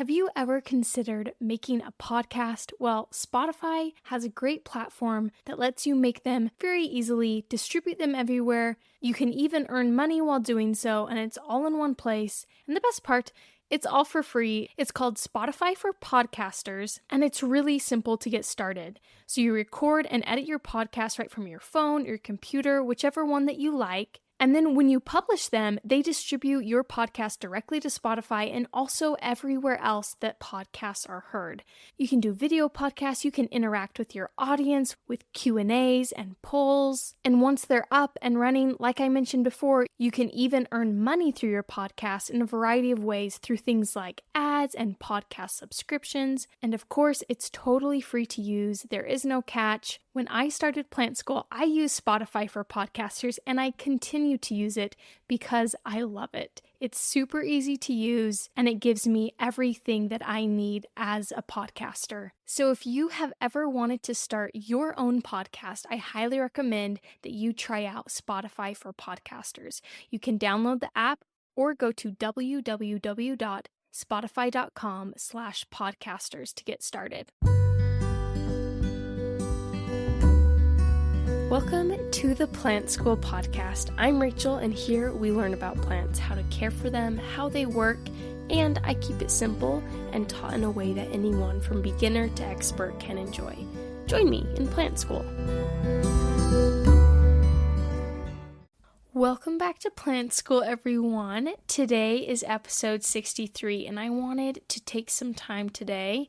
Have you ever considered making a podcast? Well, Spotify has a great platform that lets you make them very easily, distribute them everywhere. You can even earn money while doing so, and it's all in one place. And the best part, it's all for free. It's called Spotify for Podcasters, and it's really simple to get started. So you record and edit your podcast right from your phone, your computer, whichever one that you like. And then when you publish them, they distribute your podcast directly to Spotify and also everywhere else that podcasts are heard. You can do video podcasts, you can interact with your audience with Q&As and polls. And once they're up and running, like I mentioned before, you can even earn money through your podcast in a variety of ways through things like ads and podcast subscriptions. And of course, it's totally free to use. There is no catch. When I started Plant School, I used Spotify for Podcasters, and I continue to use it because I love it. It's super easy to use, and it gives me everything that I need as a podcaster. So if you have ever wanted to start your own podcast, I highly recommend that you try out Spotify for Podcasters. You can download the app or go to www.spotify.com/podcasters to get started. Welcome to the Plant School podcast. I'm Rachel, and here we learn about plants, how to care for them, how they work, and I keep it simple and taught in a way that anyone from beginner to expert can enjoy. Join me in Plant School. Welcome back to Plant School, everyone. Today is episode 63, and I wanted to take some time today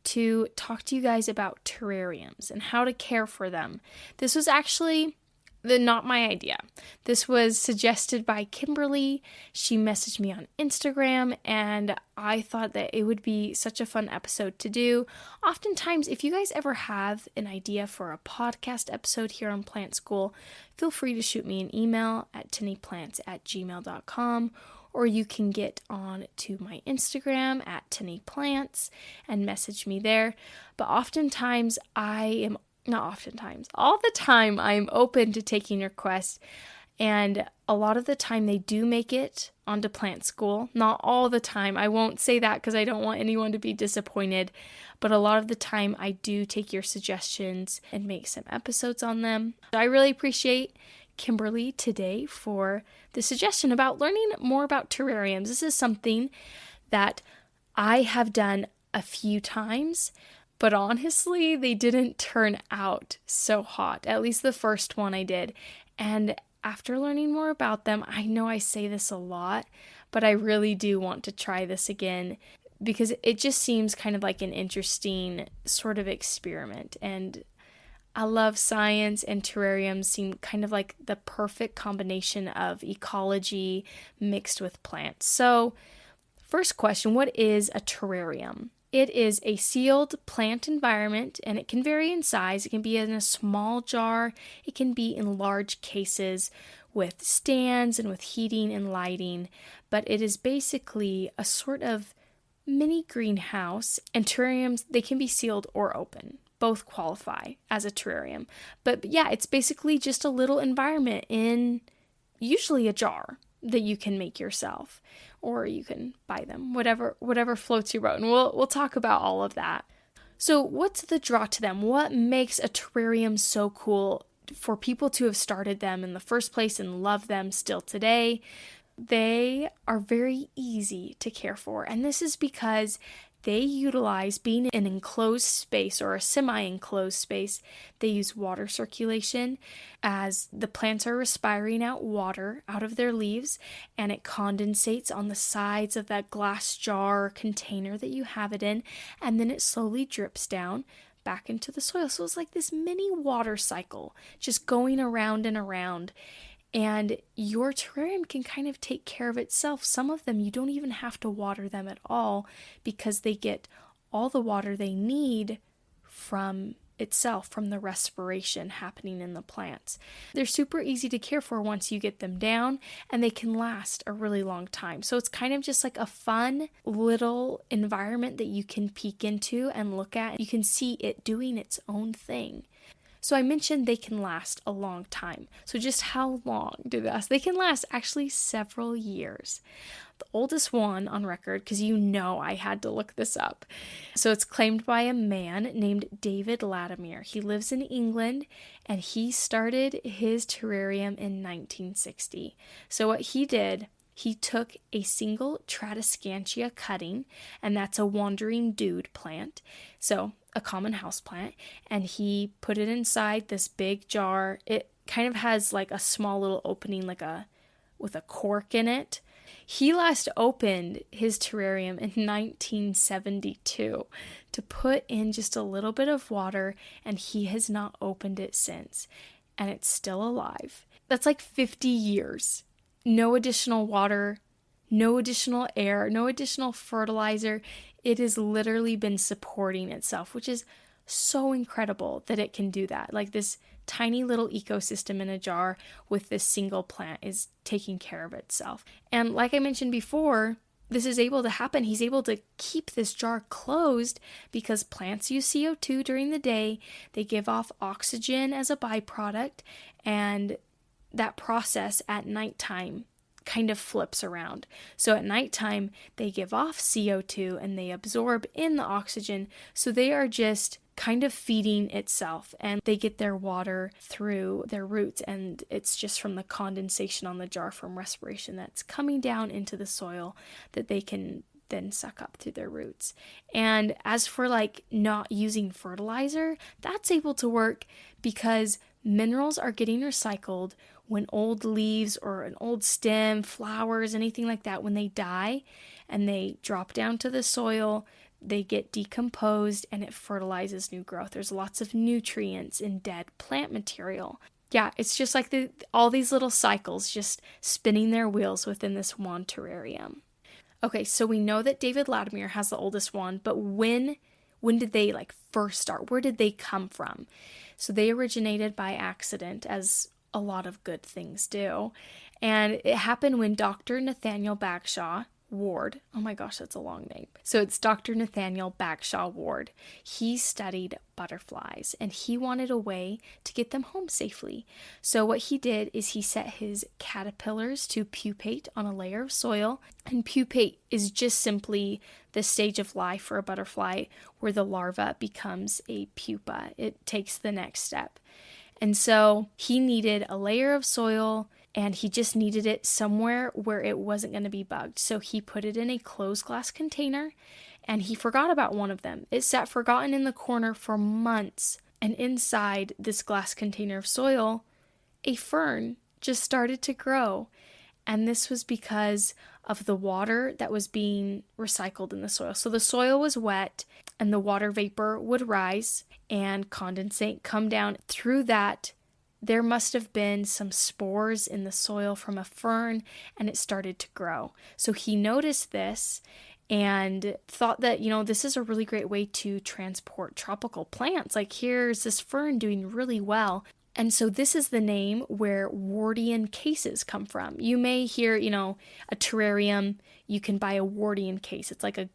to talk to you guys about terrariums and how to care for them. This was actually not my idea. This was suggested by Kimberly. She messaged me on Instagram, and I thought that it would be such a fun episode to do. Oftentimes, if you guys ever have an idea for a podcast episode here on Plant School, feel free to shoot me an email at tinnyplants@gmail.com, or you can get on to my Instagram at tinnyplants and message me there. But all the time I'm open to taking requests, and a lot of the time they do make it onto Plant School. Not all the time. I won't say that because I don't want anyone to be disappointed, but a lot of the time I do take your suggestions and make some episodes on them. So I really appreciate Kimberly today for the suggestion about learning more about terrariums. This is something that I have done a few times, but honestly, they didn't turn out so hot. At least the first one I did. And after learning more about them, I know I say this a lot, but I really do want to try this again because it just seems kind of like an interesting sort of experiment. And I love science, and terrariums seem kind of like the perfect combination of ecology mixed with plants. So, first question, what is a terrarium? It is a sealed plant environment, and it can vary in size. It can be in a small jar. It can be in large cases with stands and with heating and lighting. But it is basically a sort of mini greenhouse, and terrariums, they can be sealed or open. Both qualify as a terrarium. But yeah, it's basically just a little environment in usually a jar that you can make yourself, or you can buy them, whatever floats your boat. And we'll talk about all of that. So what's the draw to them? What makes a terrarium so cool for people to have started them in the first place and love them still today? They are very easy to care for, and this is because they utilize being in an enclosed space or a semi-enclosed space. They use water circulation as the plants are respiring out water out of their leaves, and it condensates on the sides of that glass jar or container that you have it in, and then it slowly drips down back into the soil. So it's like this mini water cycle just going around and around. And your terrarium can kind of take care of itself. Some of them, you don't even have to water them at all because they get all the water they need from itself, from the respiration happening in the plants. They're super easy to care for once you get them down, and they can last a really long time. So it's kind of just like a fun little environment that you can peek into and look at. You can see it doing its own thing. So I mentioned they can last a long time. So just how long do they last? They can last actually several years. The oldest one on record, because I had to look this up. So it's claimed by a man named David Latimer. He lives in England, and he started his terrarium in 1960. So what he did, he took a single Tradescantia cutting, and that's a wandering dude plant, so a common house plant, and he put it inside this big jar. It kind of has like a small little opening, with a cork in it. He last opened his terrarium in 1972 to put in just a little bit of water, and he has not opened it since, and it's still alive. That's like 50 years. No additional water, no additional air, no additional fertilizer. It has literally been supporting itself, which is so incredible that it can do that. Like this tiny little ecosystem in a jar with this single plant is taking care of itself. And like I mentioned before, this is able to happen. He's able to keep this jar closed because plants use CO2 during the day. They give off oxygen as a byproduct, and that process at nighttime kind of flips around. So at nighttime, they give off CO2 and they absorb in the oxygen. So they are just kind of feeding itself, and they get their water through their roots, and it's just from the condensation on the jar from respiration that's coming down into the soil that they can then suck up through their roots. And as for like not using fertilizer, that's able to work because minerals are getting recycled when old leaves or an old stem, flowers, anything like that, when they die and they drop down to the soil, they get decomposed and it fertilizes new growth. There's lots of nutrients in dead plant material. Yeah, it's just like all these little cycles just spinning their wheels within this one terrarium. Okay, so we know that David Latimer has the oldest one, but when did they first start? Where did they come from? So they originated by accident, as a lot of good things do. And it happened when Dr. Nathaniel Bagshaw Ward, oh my gosh, that's a long name. So it's Dr. Nathaniel Bagshaw Ward. He studied butterflies and he wanted a way to get them home safely. So what he did is he set his caterpillars to pupate on a layer of soil. And pupate is just simply the stage of life for a butterfly where the larva becomes a pupa. It takes the next step. And so he needed a layer of soil, and he just needed it somewhere where it wasn't going to be bugged. So he put it in a closed glass container, and he forgot about one of them. It sat forgotten in the corner for months. And inside this glass container of soil, a fern just started to grow. And this was because of the water that was being recycled in the soil. So the soil was wet, and the water vapor would rise and condensate, come down. Through that, there must have been some spores in the soil from a fern, and it started to grow. So he noticed this and thought that, this is a really great way to transport tropical plants. Like, here's this fern doing really well. And so this is the name where Wardian cases come from. You may hear, a terrarium, you can buy a Wardian case. It's like a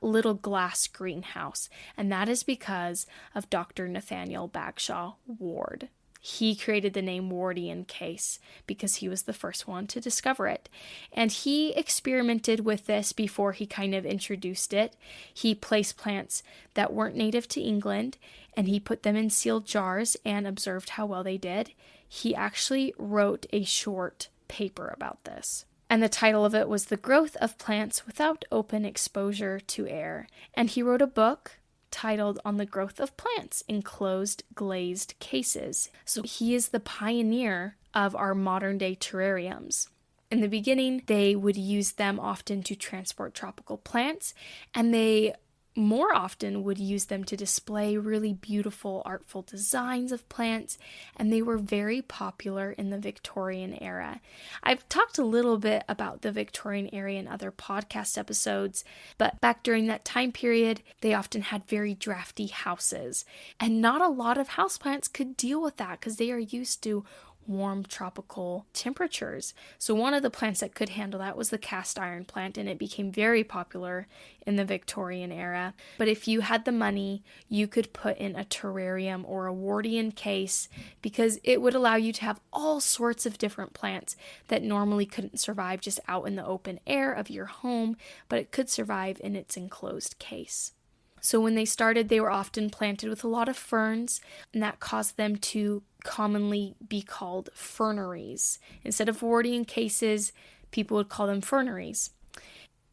little glass greenhouse. And that is because of Dr. Nathaniel Bagshaw Ward. He created the name Wardian case because he was the first one to discover it. And he experimented with this before he kind of introduced it. He placed plants that weren't native to England, and he put them in sealed jars and observed how well they did. He actually wrote a short paper about this. And the title of it was The Growth of Plants Without Open Exposure to Air. And he wrote a book titled On the Growth of Plants in Closed Glazed Cases. So he is the pioneer of our modern day terrariums. In the beginning, they would use them often to transport tropical plants, and they more often would use them to display really beautiful, artful designs of plants, and they were very popular in the Victorian era. I've talked a little bit about the Victorian era in other podcast episodes, but back during that time period, they often had very drafty houses, and not a lot of houseplants could deal with that because they are used to warm tropical temperatures. So one of the plants that could handle that was the cast iron plant, and it became very popular in the Victorian era. But if you had the money, you could put in a terrarium or a Wardian case, because it would allow you to have all sorts of different plants that normally couldn't survive just out in the open air of your home, but it could survive in its enclosed case. So when they started, they were often planted with a lot of ferns, and that caused them to commonly be called ferneries. Instead of Wardian cases, people would call them ferneries.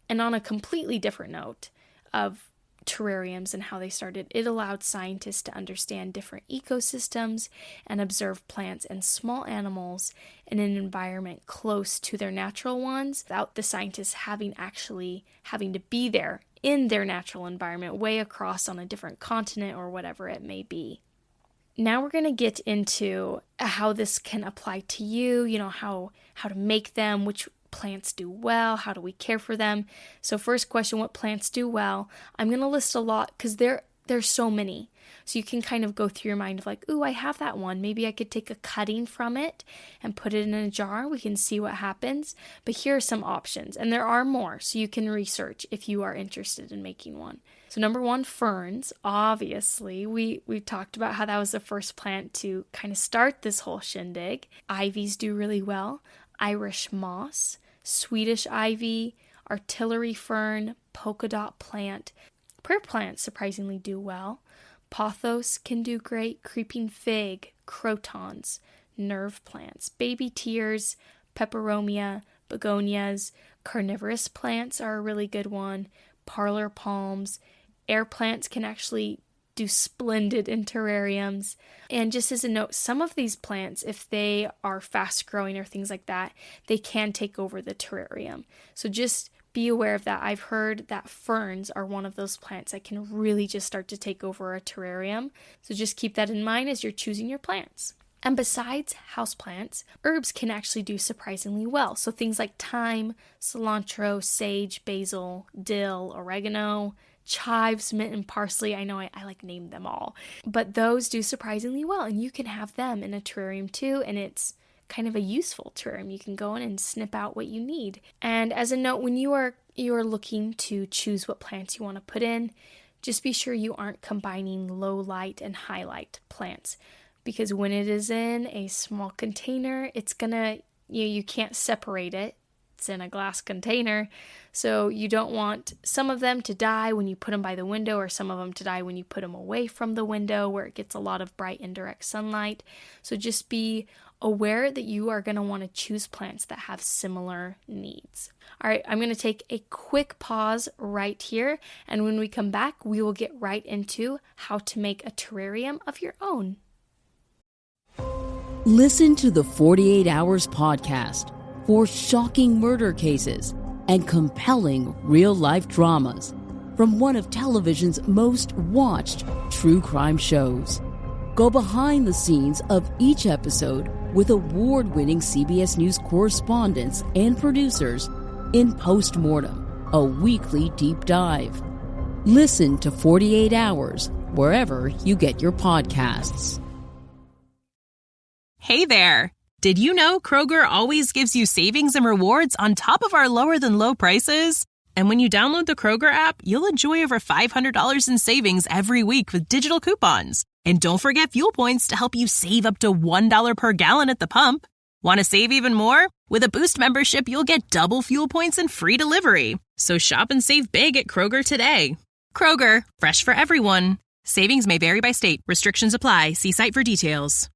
And on a completely different note of terrariums and how they started, it allowed scientists to understand different ecosystems and observe plants and small animals in an environment close to their natural ones without the scientists having to be there in their natural environment way across on a different continent or whatever it may be. Now we're going to get into how this can apply to you, how to make them, which plants do well, how do we care for them. So first question, what plants do well? I'm going to list a lot because there's so many. So you can kind of go through your mind of like, ooh, I have that one. Maybe I could take a cutting from it and put it in a jar. We can see what happens. But here are some options. And there are more, so you can research if you are interested in making one. So number one, ferns. Obviously, we talked about how that was the first plant to kind of start this whole shindig. Ivies do really well. Irish moss, Swedish ivy, artillery fern, polka dot plant. Prayer plants surprisingly do well. Pothos can do great. Creeping fig, crotons, nerve plants, baby tears, peperomia, begonias. Carnivorous plants are a really good one. Parlor palms. Air plants can actually do splendid in terrariums. And just as a note, some of these plants, if they are fast growing or things like that, they can take over the terrarium. So just be aware of that. I've heard that ferns are one of those plants that can really just start to take over a terrarium. So just keep that in mind as you're choosing your plants. And besides houseplants, herbs can actually do surprisingly well. So things like thyme, cilantro, sage, basil, dill, oregano, chives, mint, and parsley. I know I named them all. But those do surprisingly well, and you can have them in a terrarium too, and it's kind of a useful terrarium. You can go in and snip out what you need. And as a note, when you are looking to choose what plants you want to put in, just be sure you aren't combining low light and high light plants, because when it is in a small container, it's gonna, you can't separate it. It's in a glass container, so you don't want some of them to die when you put them by the window, or some of them to die when you put them away from the window where it gets a lot of bright indirect sunlight. So just be aware that you are going to want to choose plants that have similar needs. All right, I'm going to take a quick pause right here, and when we come back, we will get right into how to make a terrarium of your own. Listen to the 48 Hours podcast for shocking murder cases and compelling real-life dramas from one of television's most watched true crime shows. Go behind the scenes of each episode with award-winning CBS News correspondents and producers in Postmortem, a weekly deep dive. Listen to 48 Hours wherever you get your podcasts. Hey there! Did you know Kroger always gives you savings and rewards on top of our lower-than-low prices? And when you download the Kroger app, you'll enjoy over $500 in savings every week with digital coupons. And don't forget fuel points to help you save up to $1 per gallon at the pump. Want to save even more? With a Boost membership, you'll get double fuel points and free delivery. So shop and save big at Kroger today. Kroger, fresh for everyone. Savings may vary by state. Restrictions apply. See site for details.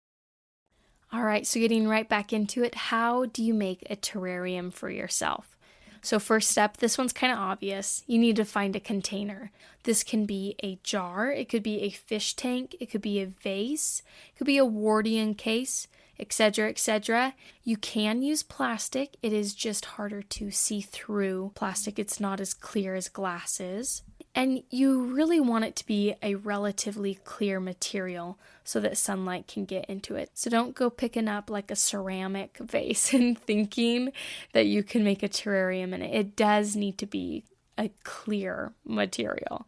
All right, so getting right back into it, how do you make a terrarium for yourself? So first step, this one's kind of obvious. You need to find a container. This can be a jar, it could be a fish tank, it could be a vase, it could be a Wardian case, etc., etc. You can use plastic. It is just harder to see through plastic. It's not as clear as glass is. And you really want it to be a relatively clear material so that sunlight can get into it. So don't go picking up like a ceramic vase and thinking that you can make a terrarium in it. It does need to be a clear material.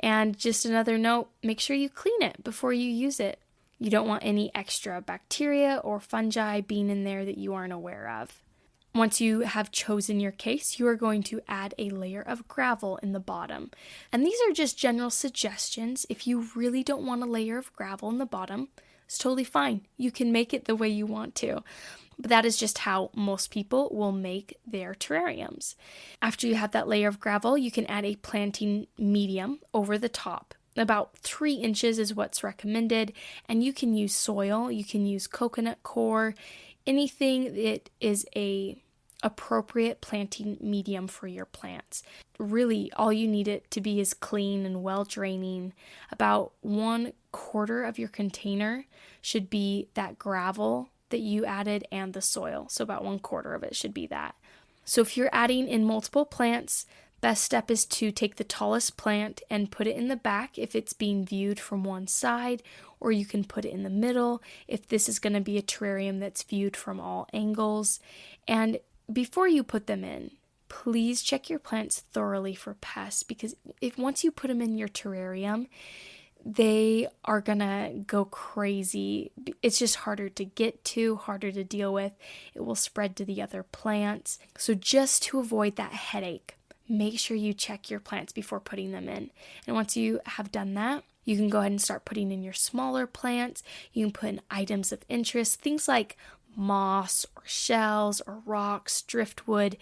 And just another note, make sure you clean it before you use it. You don't want any extra bacteria or fungi being in there that you aren't aware of. Once you have chosen your case, you are going to add a layer of gravel in the bottom. And these are just general suggestions. If you really don't want a layer of gravel in the bottom, it's totally fine. You can make it the way you want to. But that is just how most people will make their terrariums. After you have that layer of gravel, you can add a planting medium over the top. About 3 inches is what's recommended, and you can use soil, you can use coconut coir, anything that is a appropriate planting medium for your plants. Really, all you need it to be is clean and well draining. About 1/4 of your container should be that gravel that you added and the soil. So about 1/4 of it should be that. So if you're adding in multiple plants, best step is to take the tallest plant and put it in the back if it's being viewed from one side, or you can put it in the middle if this is going to be a terrarium that's viewed from all angles. And before you put them in, please check your plants thoroughly for pests, because if once you put them in your terrarium, they are gonna go crazy. It's just harder to get to, harder to deal with. It will spread to the other plants. So just to avoid that headache, make sure you check your plants before putting them in. And once you have done that, you can go ahead and start putting in your smaller plants. You can put in items of interest, things like moss or shells or rocks, driftwood,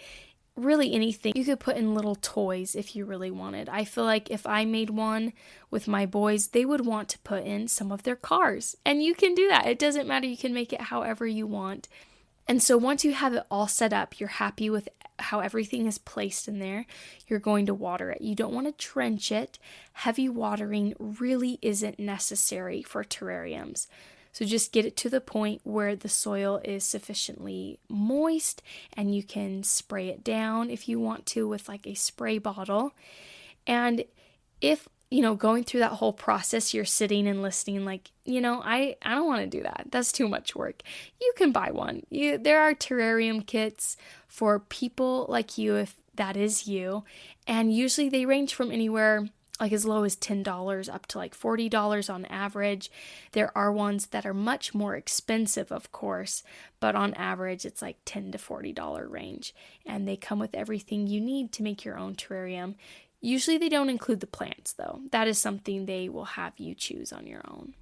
really anything. You could put in little toys if you really wanted. I feel like if I made one with my boys, they would want to put in some of their cars. And you can do that. It doesn't matter. You can make it however you want. And so once you have it all set up, you're happy with how everything is placed in there, you're going to water it. You don't want to drench it. Heavy watering really isn't necessary for terrariums. So just get it to the point where the soil is sufficiently moist and you can spray it down if you want to with like a spray bottle. And if, going through that whole process, you're sitting and listening like, I don't want to do that. That's too much work. You can buy one. There are terrarium kits for people like you, if that is you. And usually they range from anywhere like as low as $10 up to like $40 on average. There are ones that are much more expensive, of course, but on average it's like $10 to $40 range. And they come with everything you need to make your own terrarium. Usually they don't include the plants though. That is something they will have you choose on your own.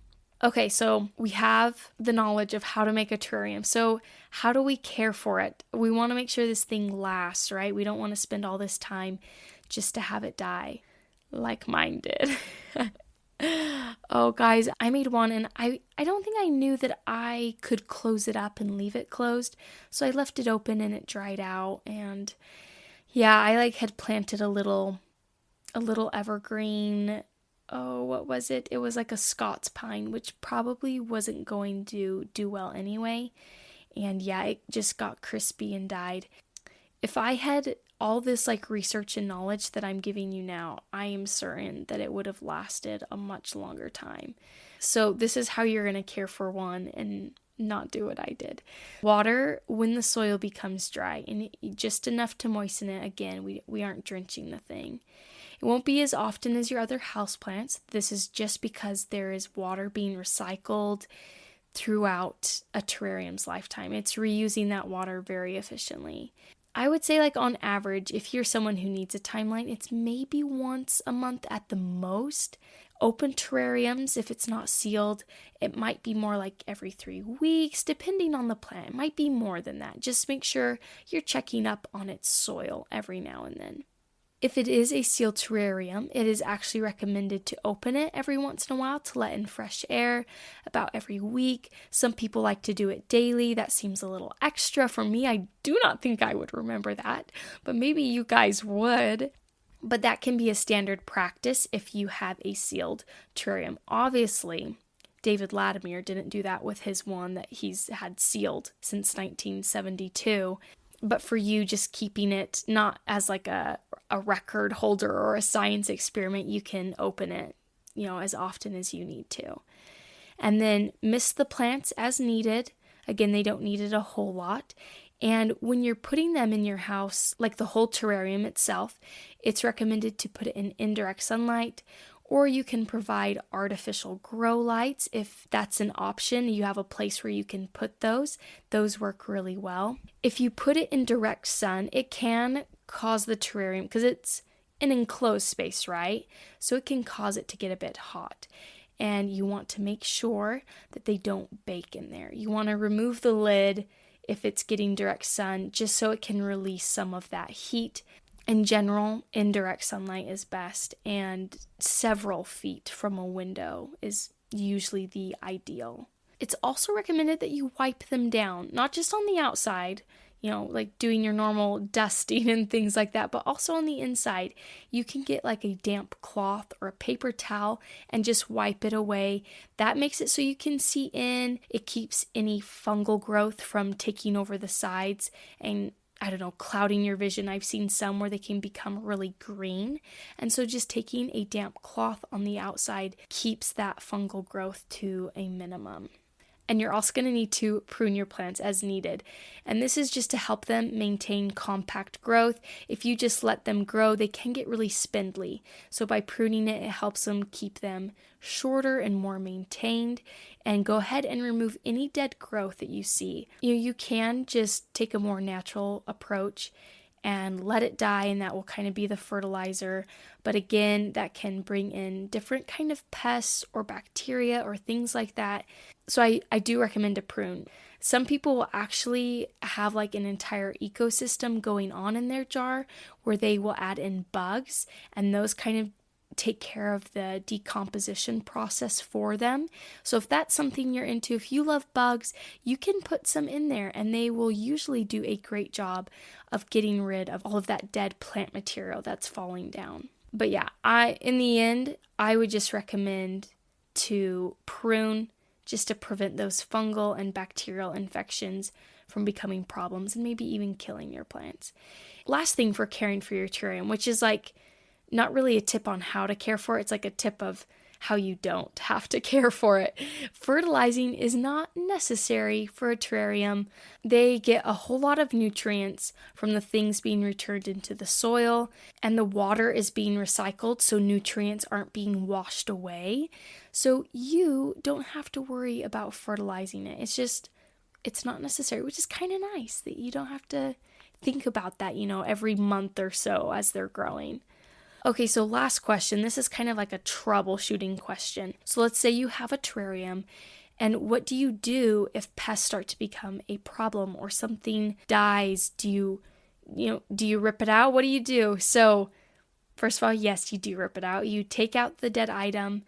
Okay, so we have the knowledge of how to make a terrarium. So how do we care for it? We want to make sure this thing lasts, right? We don't want to spend all this time just to have it die. Like mine did. Oh, guys, I made one and I don't think I knew that I could close it up and leave it closed. So I left it open and it dried out. And yeah, I had planted a little evergreen. Oh, what was it? It was like a Scots pine, which probably wasn't going to do well anyway. And yeah, it just got crispy and died. If I had all this research and knowledge that I'm giving you now, I am certain that it would have lasted a much longer time. So this is how you're going to care for one and not do what I did. Water when the soil becomes dry, and just enough to moisten it. Again, we aren't drenching the thing. It won't be as often as your other houseplants. This is just because there is water being recycled throughout a terrarium's lifetime. It's reusing that water very efficiently. I would say on average, if you're someone who needs a timeline, it's maybe once a month at the most. Open terrariums, if it's not sealed, it might be more like every 3 weeks, depending on the plant. It might be more than that. Just make sure you're checking up on its soil every now and then. If it is a sealed terrarium, it is actually recommended to open it every once in a while to let in fresh air, about every week. Some people like to do it daily. That seems a little extra for me. I do not think I would remember that, but maybe you guys would. But that can be a standard practice if you have a sealed terrarium. Obviously, David Latimer didn't do that with his one that he's had sealed since 1972. But for you, just keeping it not as a record holder or a science experiment, you can open it, as often as you need to. And then mist the plants as needed. Again, they don't need it a whole lot. And when you're putting them in your house, like the whole terrarium itself, it's recommended to put it in indirect sunlight or you can provide artificial grow lights if that's an option. You have a place where you can put those. Those work really well. If you put it in direct sun, it can cause the terrarium, because it's an enclosed space, right? So it can cause it to get a bit hot. And you want to make sure that they don't bake in there. You want to remove the lid if it's getting direct sun, just so it can release some of that heat. In general, indirect sunlight is best, and several feet from a window is usually the ideal. It's also recommended that you wipe them down, not just on the outside, like doing your normal dusting and things like that, but also on the inside. You can get like a damp cloth or a paper towel and just wipe it away. That makes it so you can see in. It keeps any fungal growth from taking over the sides and clouding your vision. I've seen some where they can become really green. And so just taking a damp cloth on the outside keeps that fungal growth to a minimum. And you're also going to need to prune your plants as needed. And this is just to help them maintain compact growth. If you just let them grow, they can get really spindly. So by pruning it helps them keep them shorter and more maintained. And go ahead and remove any dead growth that you see. You can just take a more natural approach and let it die, and that will kind of be the fertilizer. But again, that can bring in different kind of pests or bacteria or things like that. So I do recommend a prune. Some people will actually have like an entire ecosystem going on in their jar where they will add in bugs, and those kind of take care of the decomposition process for them. So if that's something you're into, if you love bugs, you can put some in there, and they will usually do a great job of getting rid of all of that dead plant material that's falling down. But yeah, in the end, I would just recommend to prune just to prevent those fungal and bacterial infections from becoming problems and maybe even killing your plants. Last thing for caring for your terrarium, which is like not really a tip on how to care for it. It's like a tip of how you don't have to care for it. Fertilizing is not necessary for a terrarium. They get a whole lot of nutrients from the things being returned into the soil, and the water is being recycled, so nutrients aren't being washed away. So you don't have to worry about fertilizing it. It's not necessary, which is kind of nice that you don't have to think about that, every month or so as they're growing. Okay, so last question. This is kind of like a troubleshooting question. So let's say you have a terrarium, and what do you do if pests start to become a problem or something dies? Do you rip it out? What do you do? So first of all, yes, you do rip it out. You take out the dead item.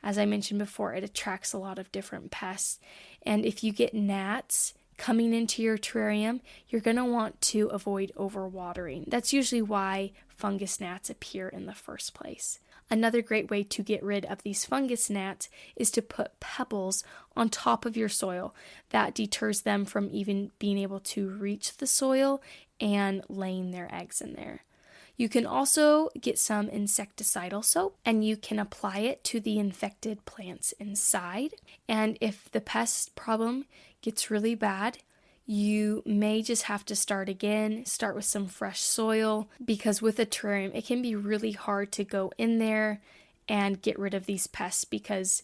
As I mentioned before, it attracts a lot of different pests. And if you get gnats coming into your terrarium, you're going to want to avoid overwatering. That's usually why fungus gnats appear in the first place. Another great way to get rid of these fungus gnats is to put pebbles on top of your soil. That deters them from even being able to reach the soil and laying their eggs in there. You can also get some insecticidal soap, and you can apply it to the infected plants inside. And if the pest problem gets really bad, you may just have to start with some fresh soil, because with a terrarium, it can be really hard to go in there and get rid of these pests, because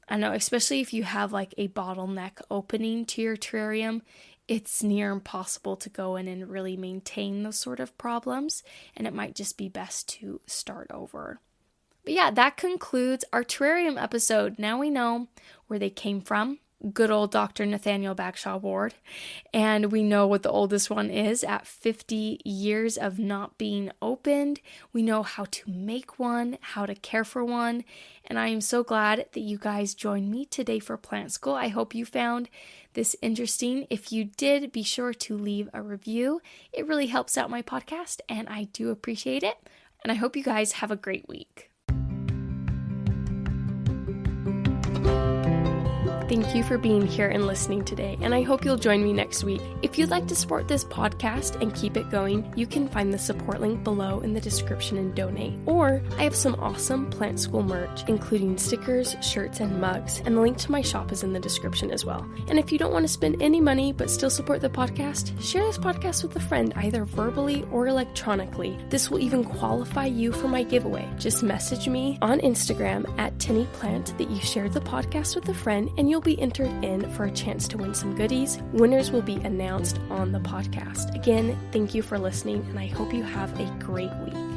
I know, especially if you have like a bottleneck opening to your terrarium, it's near impossible to go in and really maintain those sort of problems, and it might just be best to start over. But yeah, that concludes our terrarium episode. Now we know where they came from. Good old Dr. Nathaniel Bagshaw Ward. And we know what the oldest one is at 50 years of not being opened. We know how to make one, how to care for one. And I am so glad that you guys joined me today for Plant School. I hope you found this interesting. If you did, be sure to leave a review. It really helps out my podcast, and I do appreciate it. And I hope you guys have a great week. Thank you for being here and listening today, and I hope you'll join me next week. If you'd like to support this podcast and keep it going, you can find the support link below in the description and donate. Or I have some awesome Plant School merch, including stickers, shirts, and mugs, and the link to my shop is in the description as well. And if you don't want to spend any money but still support the podcast, share this podcast with a friend, either verbally or electronically. This will even qualify you for my giveaway. Just message me on Instagram at TinnyPlant that you shared the podcast with a friend, and you'll be entered in for a chance to win some goodies. Winners will be announced on the podcast. Again, thank you for listening, and I hope you have a great week.